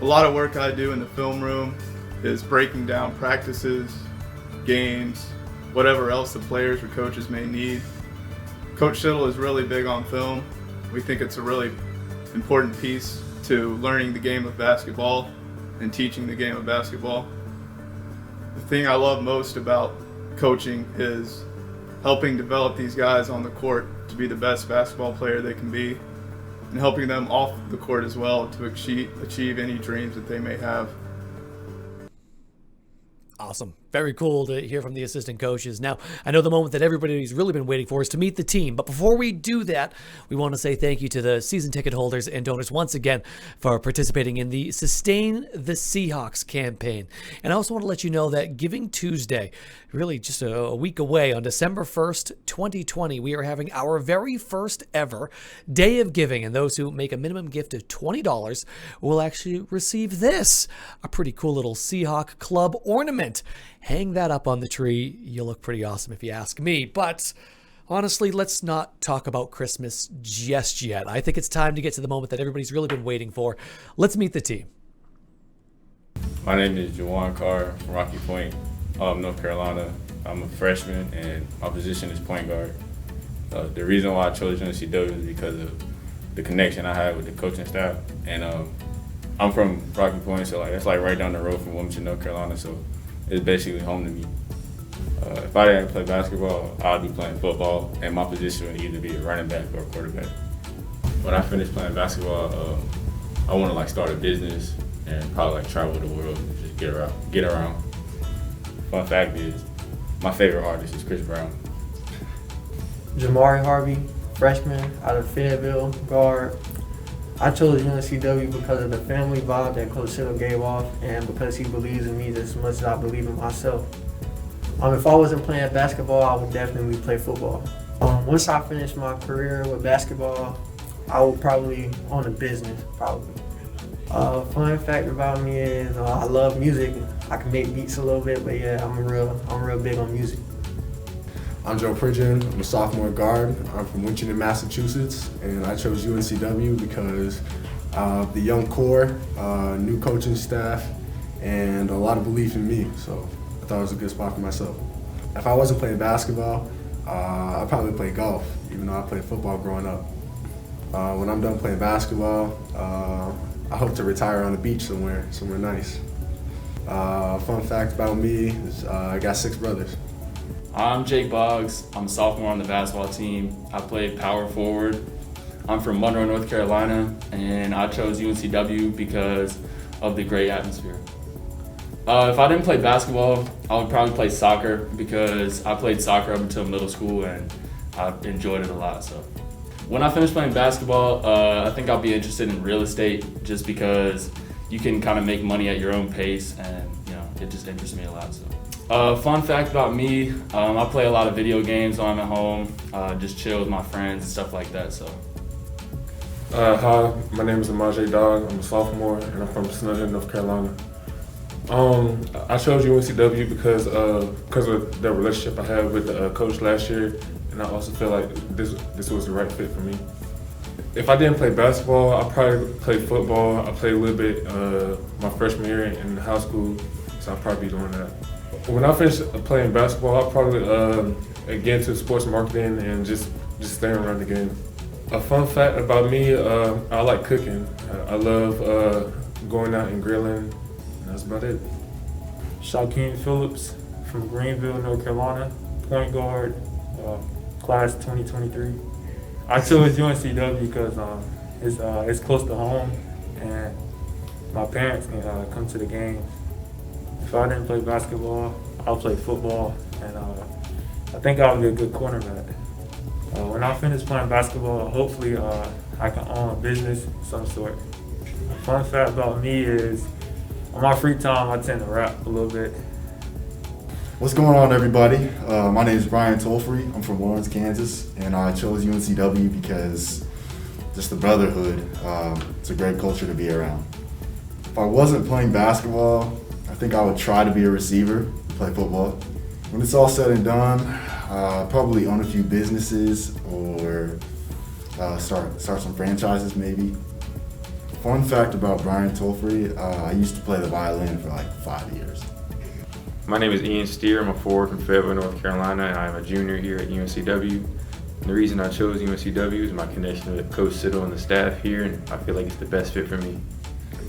A lot of work I do in the film room is breaking down practices, games, whatever else the players or coaches may need. Coach Siddle is really big on film. We think it's a really important piece to learning the game of basketball and teaching the game of basketball. The thing I love most about coaching is helping develop these guys on the court to be the best basketball player they can be, and helping them off the court as well to achieve any dreams that they may have. Awesome. Very cool to hear from the assistant coaches. Now, I know the moment that everybody's really been waiting for is to meet the team. But before we do that, we want to say thank you to the season ticket holders and donors once again for participating in the Sustain the Seahawks campaign. And I also want to let you know that Giving Tuesday, really just a week away, on December 1st, 2020, we are having our very first ever Day of Giving. And those who make a minimum gift of $20 will actually receive this, a pretty cool little Seahawk Club ornament. hang that up on the tree. You'll look pretty awesome if you ask me. But honestly, let's not talk about Christmas just yet. I think it's time to get to the moment that everybody's really been waiting for. Let's meet the team. My name is Juwan Carr from Rocky Point, North Carolina. I'm a freshman and my position is point guard. The reason why I chose UNCW is because of the connection I had with the coaching staff. And I'm from Rocky Point, so it's right down the road from Wilmington, North Carolina, so it's basically home to me. If I didn't play basketball, I'd be playing football, and my position would either be a running back or a quarterback. When I finished playing basketball, I want to start a business and probably travel the world and just get around. Fun fact is, my favorite artist is Chris Brown. Jamari Harvey, freshman out of Fayetteville, guard. I chose UNCW because of the family vibe that Coach Siddle gave off and because he believes in me just as much as I believe in myself. If I wasn't playing basketball, I would definitely play football. Once I finish my career with basketball, I would probably own a business, probably. Fun fact about me is I love music. I can make beats a little bit, but yeah, I'm real big on music. I'm Joe Pridgeon. I'm a sophomore guard. I'm from Winchester, Massachusetts, and I chose UNCW because of the young core, new coaching staff, and a lot of belief in me. So I thought it was a good spot for myself. If I wasn't playing basketball, I'd probably play golf, even though I played football growing up. When I'm done playing basketball, I hope to retire on the beach somewhere nice. Fun fact about me is I got 6 brothers. I'm Jake Boggs. I'm a sophomore on the basketball team. I play power forward. I'm from Monroe, North Carolina, and I chose UNCW because of the great atmosphere. If I didn't play basketball, I would probably play soccer because I played soccer up until middle school and I enjoyed it a lot. So when I finish playing basketball, I think I'll be interested in real estate just because you can kind of make money at your own pace, and it just interests me a lot. So. Fun fact about me, I play a lot of video games when I'm at home, just chill with my friends and stuff like that. So. Hi, my name is Amajay Dog. I'm a sophomore and I'm from Snowden, North Carolina. I chose UNCW because of the relationship I had with the coach last year, and I also feel like this was the right fit for me. If I didn't play basketball, I'd probably play football. I played a little bit my freshman year in high school, so I'd probably be doing that. When I finish playing basketball, I'll probably get into sports marketing and just stay around the game. A fun fact about me, I like cooking. I love going out and grilling, and that's about it. Shaquem Phillips from Greenville, North Carolina, point guard, class 2023. I chose UNCW because it's close to home and my parents can come to the games. If I didn't play basketball, I'll play football, and I think I'll be a good cornerback. When I finish playing basketball, hopefully I can own a business of some sort. Fun fact about me is, on my free time, I tend to rap a little bit. What's going on, everybody? My name is Brian Tolfrey. I'm from Lawrence, Kansas, and I chose UNCW because just the brotherhood. It's a great culture to be around. If I wasn't playing basketball, I think I would try to be a receiver, play football. When it's all said and done, probably own a few businesses or start some franchises maybe. Fun fact about Brian Tolfrey, I used to play the violin for like 5 years. My name is Ian Steer. I'm a forward from Fayetteville, North Carolina, and I'm a junior here at UNCW. And the reason I chose UNCW is my connection with Coach Siddle and the staff here, and I feel like it's the best fit for me.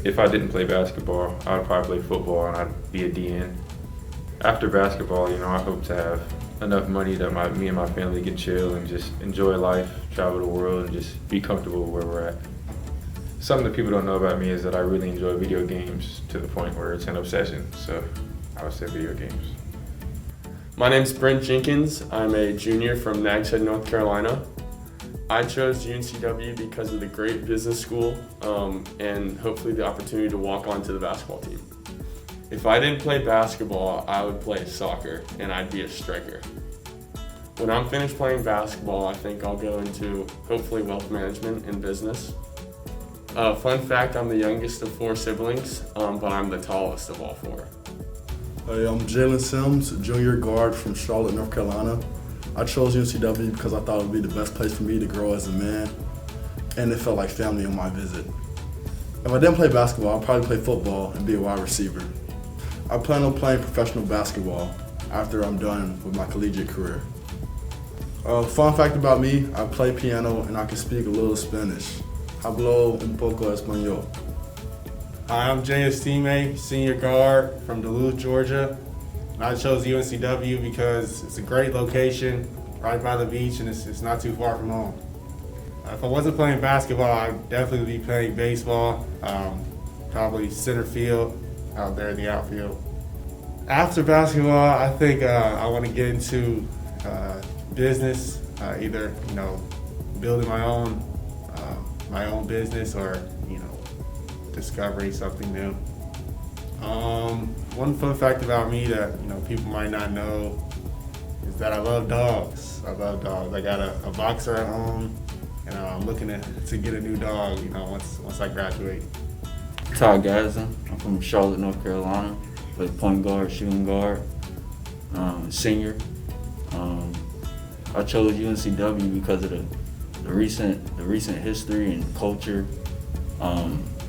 If I didn't play basketball, I would probably play football and I'd be a DN. After basketball, I hope to have enough money that me and my family can chill and just enjoy life, travel the world, and just be comfortable where we're at. Something that people don't know about me is that I really enjoy video games to the point where it's an obsession, so I would say video games. My name's Brent Jenkins. I'm a junior from Nags Head, North Carolina. I chose UNCW because of the great business school and hopefully the opportunity to walk onto the basketball team. If I didn't play basketball, I would play soccer and I'd be a striker. When I'm finished playing basketball, I think I'll go into hopefully wealth management and business. Fun fact, I'm the youngest of 4 siblings, but I'm the tallest of all 4. Hey, I'm Jalen Sims, junior guard from Charlotte, North Carolina. I chose UNCW because I thought it would be the best place for me to grow as a man, and it felt like family on my visit. If I didn't play basketball, I'd probably play football and be a wide receiver. I plan on playing professional basketball after I'm done with my collegiate career. Fun fact about me, I play piano and I can speak a little Spanish. Hablo un poco español. Hi, I'm Jay Estime, senior guard from Duluth, Georgia. And I chose UNCW because it's a great location, right by the beach, and it's not too far from home. If I wasn't playing basketball, I'd definitely be playing baseball, probably center field, out there in the outfield. After basketball, I think I want to get into business, either building my own business or discovering something new. One fun fact about me that people might not know is that I love dogs. I got a boxer at home, and I'm looking to get a new dog. Once I graduate. Todd Gadsden. I'm from Charlotte, North Carolina. Play point guard, shooting guard, senior. I chose UNCW because of the recent history and culture.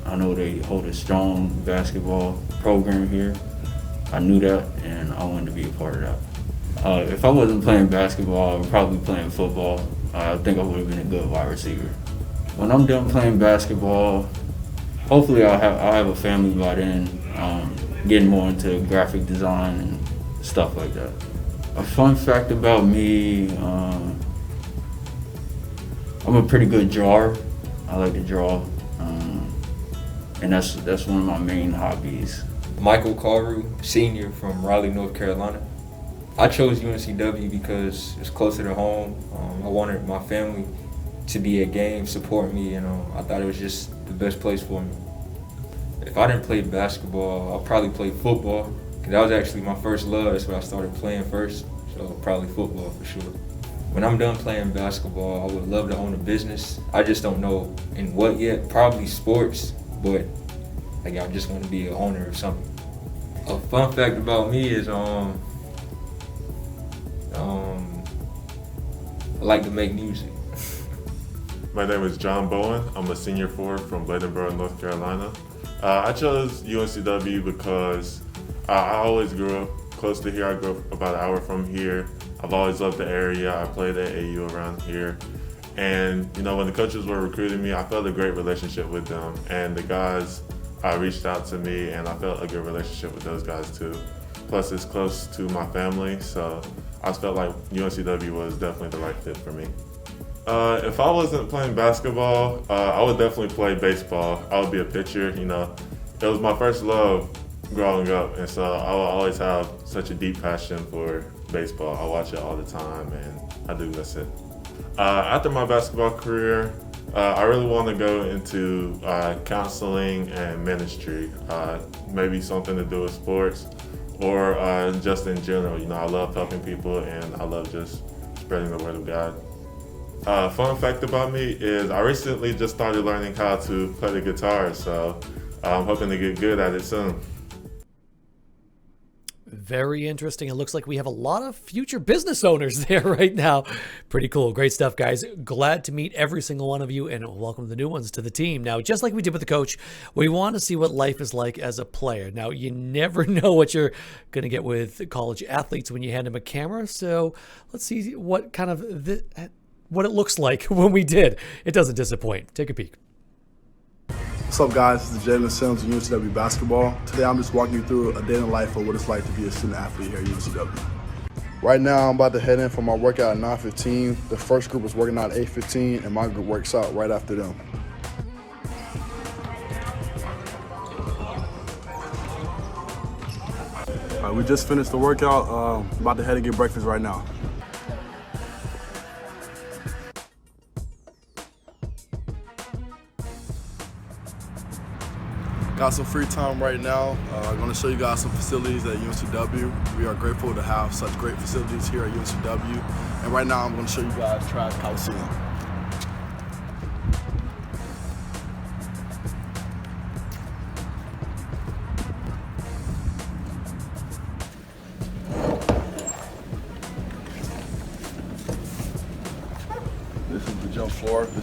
I know they hold a strong basketball program here. I knew that, and I wanted to be a part of that. If I wasn't playing basketball, I would probably be playing football. I think I would have been a good wide receiver. When I'm done playing basketball, hopefully I'll have a family by then. Getting more into graphic design and stuff like that. A fun fact about me, I'm a pretty good drawer. I like to draw, and that's one of my main hobbies. Michael Carew, senior from Raleigh, North Carolina. I chose UNCW because it's closer to home. I wanted my family to be at games, support me, and I thought it was just the best place for me. If I didn't play basketball, I'll probably play football, because that was actually my first love. That's what I started playing first, so probably football for sure. When I'm done playing basketball, I would love to own a business. I just don't know in what yet, probably sports, but I just want to be an owner of something. A fun fact about me is I like to make music. My name is John Bowen. I'm a senior forward from Bladenboro, North Carolina. I chose UNCW because I always grew up close to here. I grew up about an hour from here. I've always loved the area. I played at AU around here. And when the coaches were recruiting me, I felt a great relationship with them. And the guys reached out to me, and I felt a good relationship with those guys too. Plus, it's close to my family, so I felt like UNCW was definitely the right fit for me. If I wasn't playing basketball, I would definitely play baseball. I would be a pitcher. It was my first love growing up, and so I will always have such a deep passion for baseball. I watch it all the time, and I do miss it. After my basketball career, I really want to go into counseling and ministry, maybe something to do with sports, or just in general. I love helping people, and I love just spreading the word of God. Fun fact about me is I recently just started learning how to play the guitar, so I'm hoping to get good at it soon. Very interesting. It looks like we have a lot of future business owners there right now. Pretty cool. Great stuff, guys. Glad to meet every single one of you, and welcome the new ones to the team. Now, just like we did with the coach, we want to see what life is like as a player. Now, you never know what you're going to get with college athletes when you hand them a camera, so let's see what kind of what it looks like when we did. It doesn't disappoint. Take a peek. What's up, guys? This is Jalen Sims of UNCW Basketball. Today I'm just walking you through a day in the life of what it's like to be a student athlete here at UNCW. Right now I'm about to head in for my workout at 9:15. The first group is working out at 8:15, and my group works out right after them. All right, we just finished the workout. About to head and get breakfast right now. Got some free time right now. I'm going to show you guys some facilities at UNCW. We are grateful to have such great facilities here at UNCW. And right now I'm going to show you guys Travis Coliseum.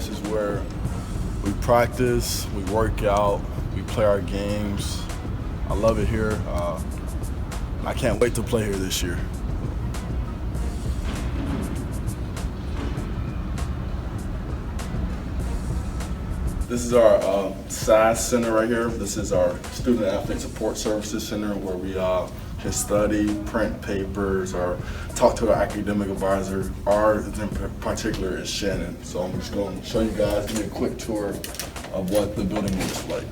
This is where we practice, we work out, we play our games. I love it here. I can't wait to play here this year. This is our SAS Center right here. This is our Student Athlete Support Services Center where we can study, print papers, or talk to our academic advisor. Ours in particular is Shannon. So I'm just going to show you guys, give you a quick tour of what the building looks like.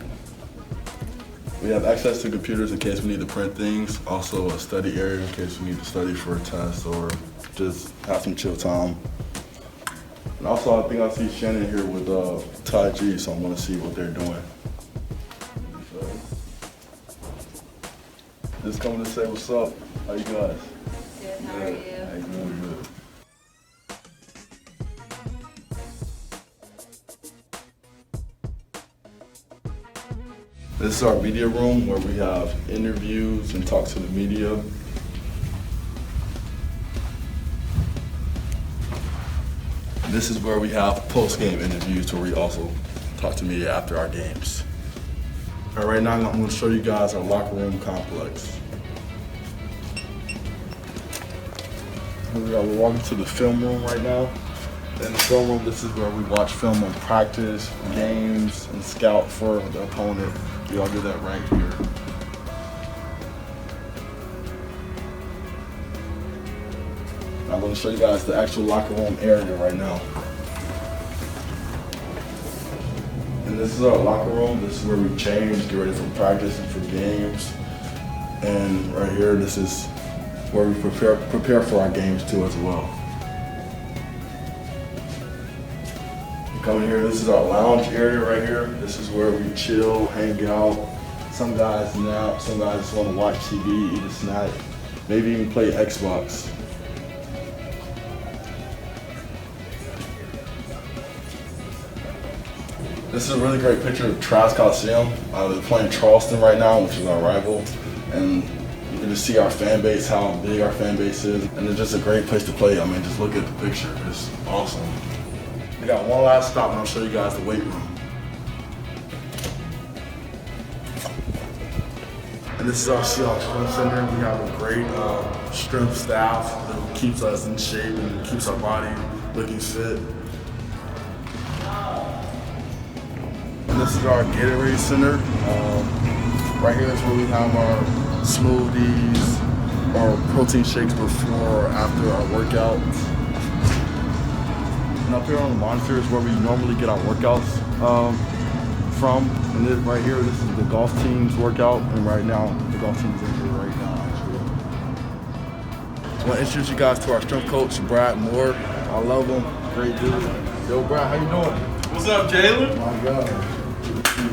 We have access to computers in case we need to print things. Also a study area in case we need to study for a test or just have some chill time. And also, I think I see Shannon here with Ty G, so I'm gonna see what they're doing. Just coming to say what's up. How you guys? Good, how are you? Hey, good. This is our media room where we have interviews and talk to the media. This is where we have post-game interviews where we also talk to media after our games. All right, now I'm going to show you guys our locker room complex. We're walking to the film room right now. In the film room, this is where we watch film on practice, games, and scout for the opponent. We all do that right here. I'm going to show you guys the actual locker room area right now. And this is our locker room. This is where we change, get ready for practice and for games. And right here, this is where we prepare for our games too as well. You come in here, this is our lounge area right here. This is where we chill, hang out. Some guys nap, some guys just want to watch TV, eat a snack, maybe even play Xbox. This is a really great picture of Travis Coliseum. They're playing Charleston right now, which is our rival. And you can just see our fan base, how big our fan base is. And it's just a great place to play. I mean, just look at the picture. It's awesome. We got one last stop and I'll show you guys the weight room. And this is our Seahawks Strength Center. We have a great strength staff that keeps us in shape and keeps our body looking fit. And this is our Gatorade Center. Right here is where we have our smoothies, our protein shakes before or after our workouts. And up here on the monitor is where we normally get our workouts from. And this, right here, this is the golf team's workout. And right now, the golf team's in here right now, actually. I want to introduce you guys to our strength coach, Brad Moore. I love him, great dude. Yo, Brad, how you doing? What's up, Jalen? My God.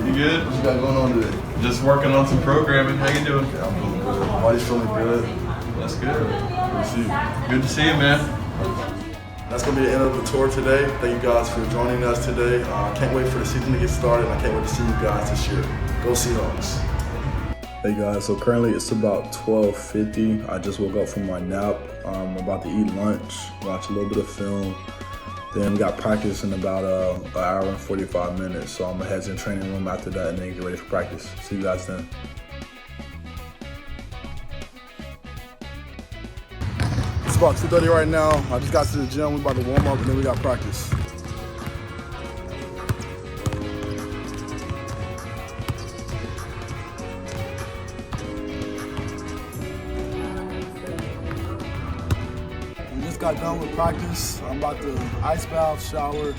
You good? What you got going on today? Just working on some programming. How you doing? Okay, I'm doing good. My body's feeling good. That's good. Good to see you. Good to see you, man. That's going to be the end of the tour today. Thank you guys for joining us today. I can't wait for the season to get started. I can't wait to see you guys this year. Go Seahawks. Hey guys, so currently it's about 12:50. I just woke up from my nap. I'm about to eat lunch, watch a little bit of film. Then we got practice in about an hour and 45 minutes. So I'm gonna head to the training room after that and then get ready for practice. See you guys then. It's about 2:30 right now. I just got to the gym. We're about to warm up and then we got practice. We just got done with practice. I'm about to ice bath, shower,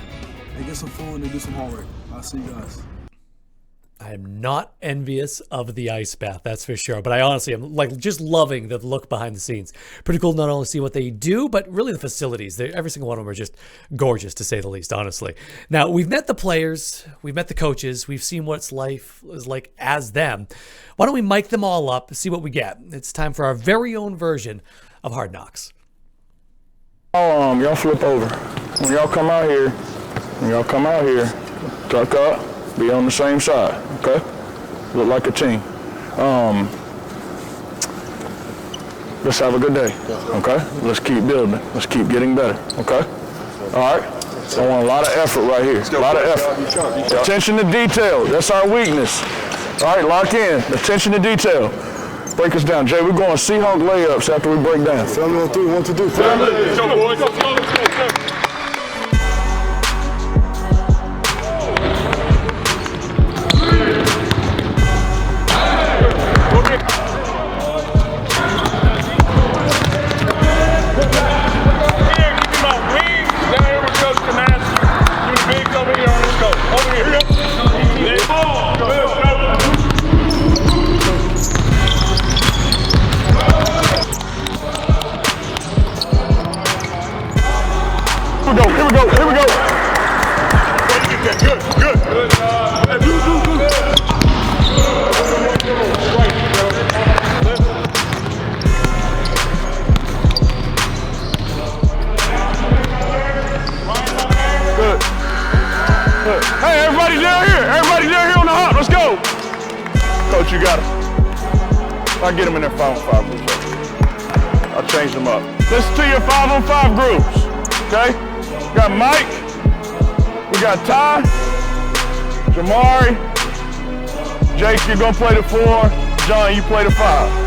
and get some food and do some homework. I'll see you guys. I am not envious of the ice bath, that's for sure. But I honestly am like just loving the look behind the scenes. Pretty cool not only to see what they do, but really the facilities. Every single one of them are just gorgeous, to say the least, honestly. Now, we've met the players, we've met the coaches, we've seen what life is like as them. Why don't we mic them all up, see what we get? It's time for our very own version of Hard Knocks. Y'all flip over. When y'all come out here, tuck up, be on the same side, okay? Look like a team. Let's have a good day, okay? Let's keep building. Let's keep getting better, okay? All right? I want a lot of effort right here. A lot of effort. Attention to detail. That's our weakness. All right, lock in. Attention to detail. Break us down. Jay, we're going Seahawk layups after we break down. Family on 3, 1, 2, 3. Family. Let's go, boys. Let's go. Here we go. Good. Hey, everybody down here. Everybody down here on the hop. Let's go. Coach, you got it. I'll get them in their 5-on-5 groups. I'll change them up. Listen to your 5-on-5 groups. Okay? We got Mike. We got Ty. Jamari. Jake, you're going to play the 4. John, you play the 5.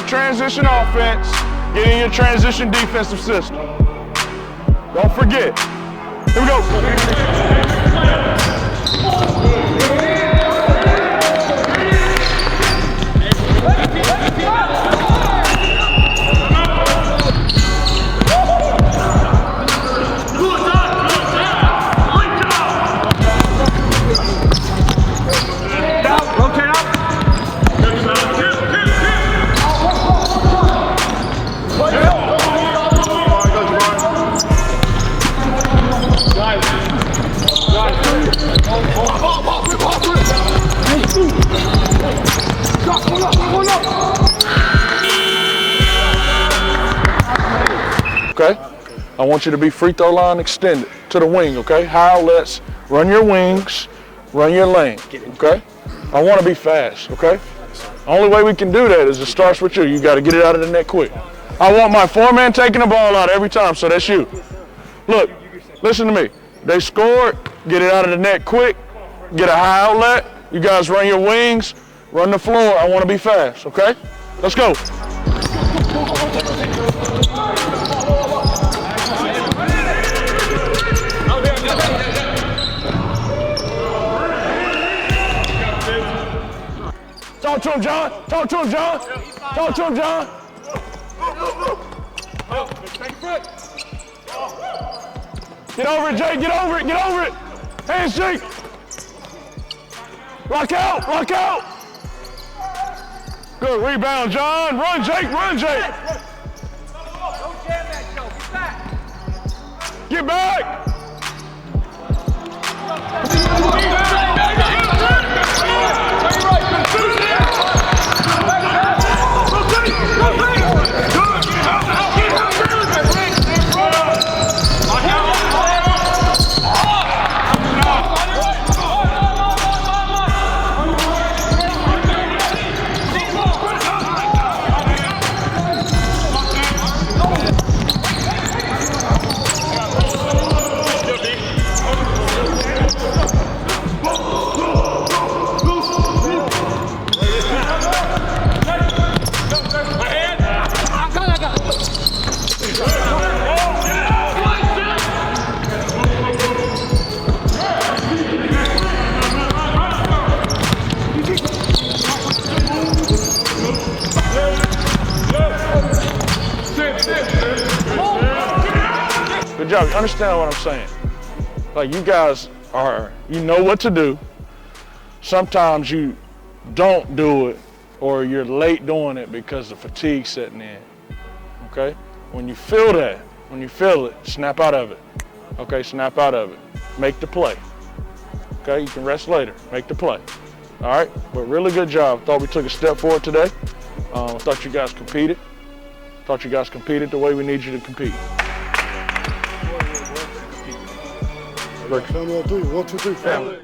Transition offense, get in your transition defensive system. Don't forget. Here we go. Okay? I want you to be free throw line extended to the wing, okay? High outlets, run your wings, run your lane, okay? I want to be fast, okay? Only way we can do that is it starts with you. You got to get it out of the net quick. I want my 4-man taking the ball out every time, so that's you. Look, listen to me. They scored, get it out of the net quick, get a high outlet. You guys run your wings, run the floor. I want to be fast, okay? Let's go. Talk to him, John. Talk to him, John. Talk to him, John. Get over it, Jake. Get over it. Get over it. Hands, Jake. Lock out. Lock out. Good rebound, John. Run, Jake. Run, Jake. Get back. gotta understand what I'm saying. Like, you guys you know what to do. Sometimes you don't do it, or you're late doing it because of fatigue setting in, okay? When you feel it, snap out of it, okay? Snap out of it. Make the play, okay? You can rest later. Make the play, all right? But really good job. Thought we took a step forward today. I thought you guys competed. Thought you guys competed the way we need you to compete. Family on three. 1, 2, 3. Family.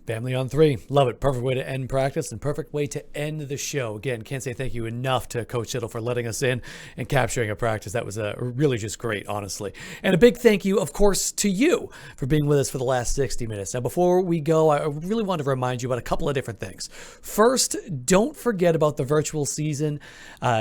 Family on three. Love it. Perfect way to end practice and perfect way to end the show. Again, can't say thank you enough to Coach Siddle for letting us in and capturing a practice. That was really just great, honestly. And a big thank you, of course, to you for being with us for the last 60 minutes. Now, before we go, I really want to remind you about a couple of different things. First, don't forget about the virtual season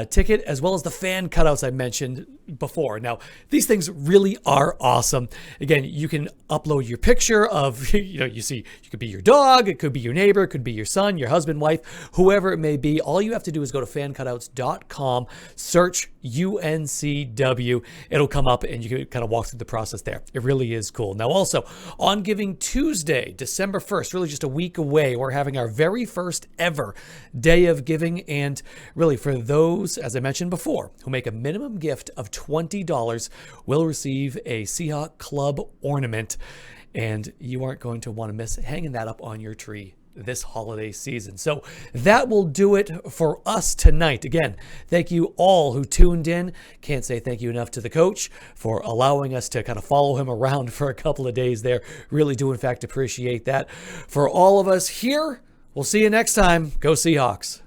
ticket, as well as the fan cutouts I mentioned before. Now, these things really are awesome. Again, you can upload your picture of, you could be your dog, it could be your neighbor, it could be your son, your husband, wife, whoever it may be. All you have to do is go to fancutouts.com, search UNCW. It'll come up and you can kind of walk through the process there. It really is cool. Now, also, on Giving Tuesday, December 1st, really just a week away, we're having our very first ever Day of Giving. And really, for those, as I mentioned before, who make a minimum gift of $20 will receive a Seahawk Club ornament. And you aren't going to want to miss hanging that up on your tree this holiday season. So that will do it for us tonight. Again, thank you all who tuned in. Can't say thank you enough to the coach for allowing us to kind of follow him around for a couple of days there. Really do, in fact, appreciate that. For all of us here, we'll see you next time. Go Seahawks.